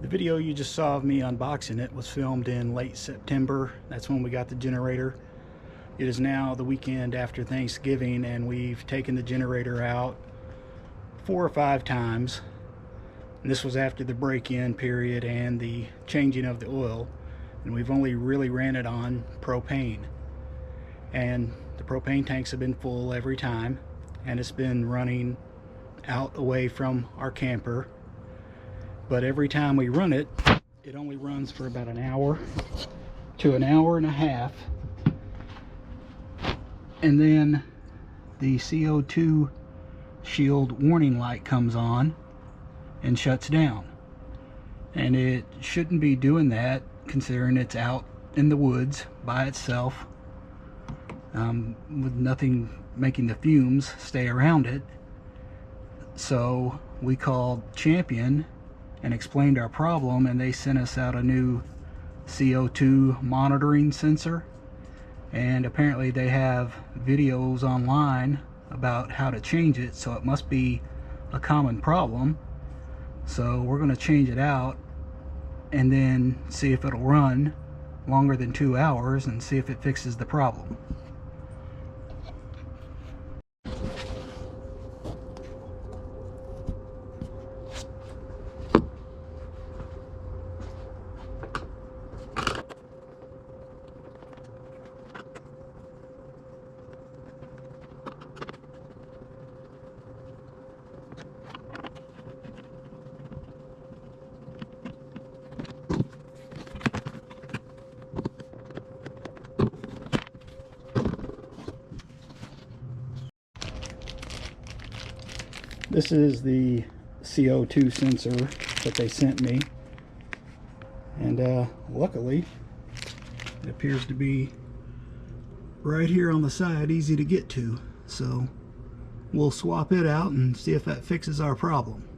The video you just saw of me unboxing it was filmed in late September. That's when we got the generator. It is now the weekend after Thanksgiving, and we've taken the generator out 4 or 5 times. And this was after the break-in period and the changing of the oil, and we've only really ran it on propane. And the propane tanks have been full every time, and it's been running out away from our camper. But every time we run it, it only runs for about an hour to an hour and a half, and then the CO2 shield warning light comes on and shuts down. And it shouldn't be doing that, considering it's out in the woods by itself, with nothing making the fumes stay around it. So we called Champion and explained our problem, and they sent us out a new CO2 monitoring sensor. And apparently they have videos online about how to change it, so it must be a common problem. So we're going to change it out and then see if it'll run longer than 2 hours and see if it fixes the problem. This is the CO2 sensor that they sent me, and luckily it appears to be right here on the side, easy to get to. So we'll swap it out and see if that fixes our problem.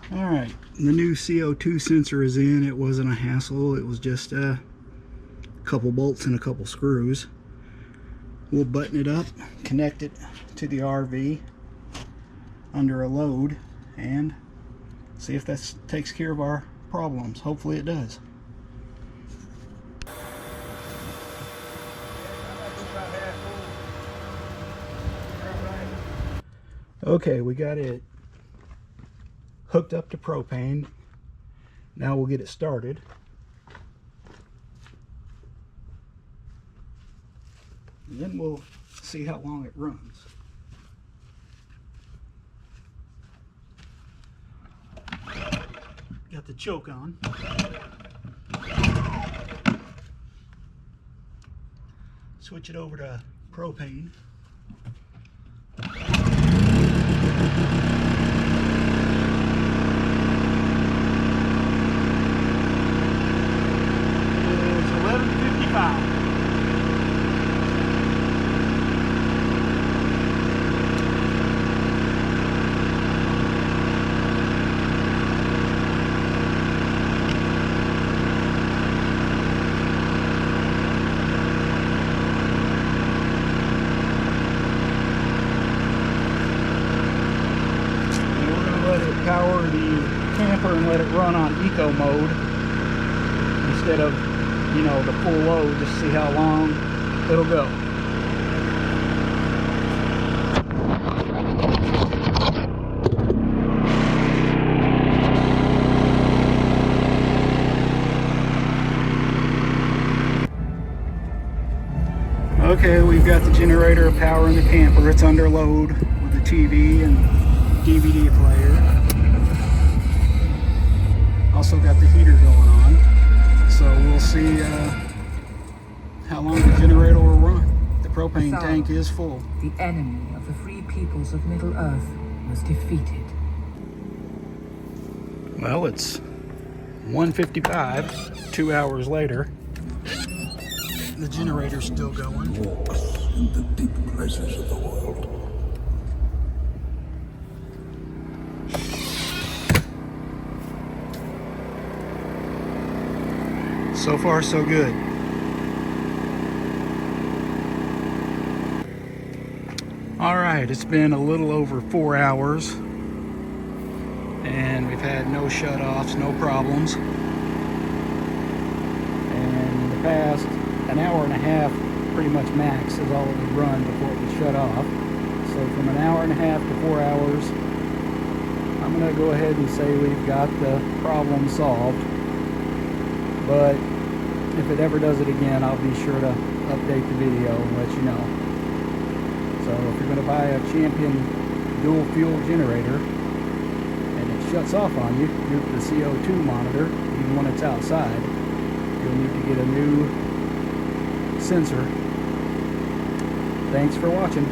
Alright, the new CO2 sensor is in. It wasn't a hassle. It was just a couple bolts and a couple screws. We'll button it up, connect it to the RV under a load, and see if that takes care of our problems. Hopefully it does. Okay, we got it hooked up to propane. Now we'll get it started. And then we'll see how long it runs. Got the choke on. Switch it over to propane. let it run on eco mode instead of, you know, the full load, just see how long it'll go. Okay, we've got the generator powering the camper. It's under load with the TV and DVD player. Also got the heater going on. So we'll see how long the generator will run. The propane tank is full. The enemy of the free peoples of Middle Earth was defeated. Well, it's 1:55, 2 hours later. The generator's still going. Walks in the deep places of the world. So far, so good. All right, it's been a little over 4 hours, and we've had no shut-offs, no problems. And in the past, an hour and a half, pretty much max, is all it would run before it would shut off. So from an hour and a half to 4 hours, I'm gonna go ahead and say we've got the problem solved. But if it ever does it again, I'll be sure to update the video and let you know. So if you're gonna buy a Champion dual fuel generator and it shuts off on you due to the CO2 monitor, even when it's outside, you'll need to get a new sensor. Thanks for watching.